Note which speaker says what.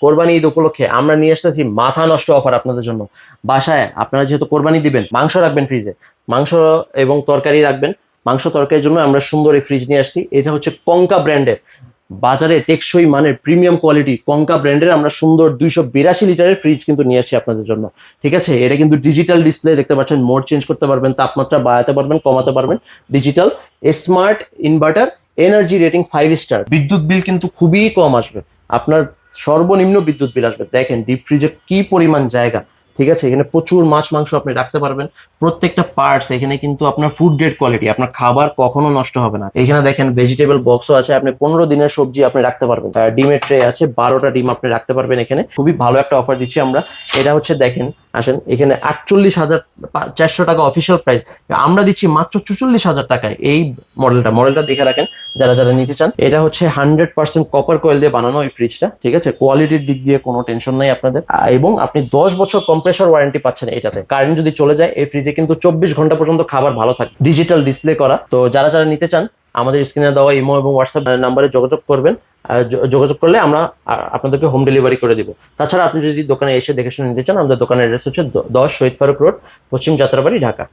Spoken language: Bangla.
Speaker 1: কোরবানি ঈদ উপলক্ষে আমরা নিয়ে আসতেছি মাথা নষ্ট অফার আপনাদের জন্য। বাসায় আপনারা যেহেতু কোরবানি দিবেন, মাংস রাখবেন ফ্রিজে, মাংস এবং তরকারি রাখবেন। মাংস তরকারির জন্য আমরা সুন্দর এই ফ্রিজ নিয়ে আসছি। এটা হচ্ছে কঙ্কা ব্র্যান্ডের, বাজারে টেকসই মানের প্রিমিয়াম কোয়ালিটি কঙ্কা ব্র্যান্ডের আমরা সুন্দর 282 লিটারের ফ্রিজ কিন্তু নিয়ে আসছি আপনাদের জন্য। ঠিক আছে, এটা কিন্তু ডিজিটাল ডিসপ্লে, দেখতে পাচ্ছেন, মোড চেঞ্জ করতে পারবেন, তাপমাত্রা বাড়াতে পারবেন, কমাতে পারবেন। Digital, smart inverter, energy rating 5 star. বিদ্যুৎ বিল কিন্তু খুবই কম আসবে আপনার, সর্বনিম্ন বিদ্যুৎ বিল আসবে। দেখেন ডিপ ফ্রিজে কি পরিমাণ জায়গা। ঠিক আছে, এখানে প্রচুর মাছ মাংস আপনি রাখতে পারবেন। প্রত্যেকটা পার্টস এখানে কিন্তু আপনার ফুড গ্রেড কোয়ালিটি, আপনার খাবার কখনো নষ্ট হবে না। এখানে দেখেন ভেজিটেবল বক্সও আছে, আপনি 15 দিনের সবজি আপনি রাখতে পারবেন। ডিমের ট্রে আছে, 12টা ডিম আপনি রাখতে পারবেন এখানে। খুবই ভালো একটা অফার দিচ্ছি আমরা। এটা হচ্ছে দেখেন, আসেন এখানে 48,400 টাকা অফিসিয়াল প্রাইস, আমরা দিচ্ছি মাত্র 44,000 টাকায় এই মডেলটা দেখে রাখেন যারা যারা নিতে চান। এটা হচ্ছে 100% কপার কয়েল দিয়ে বানানো এই ফ্রিজটা। ঠিক আছে, কোয়ালিটির দিক দিয়ে কোনো টেনশন নাই আপনাদের। এবং আপনি 10 বছর কম্প্রেসর ওয়ারেন্টি পাচ্ছেন এটাতে। কারেন্ট যদি চলে যায় এই ফ্রিজে কিন্তু 24 ঘন্টা পর্যন্ত খাবার ভালো থাকে। ডিজিটাল ডিসপ্লে করা। তো যারা যারা নিতে চান আমাদের স্ক্রিনে দেওয়া ইমো এবং হোয়াটসঅ্যাপ নাম্বারে যোগাযোগ করবেন। যোগাযোগ করলে আমরা আপনাদেরকে হোম ডেলিভারি করে দিব। তাছাড়া আপনি যদি দোকানে এসে দেখে শুনে নিতে চান, আমাদের দোকানের অ্যাড্রেস হচ্ছে 10 শহীদ ফারুক রোড, পশ্চিম যাত্রাবাড়ি, ঢাকা।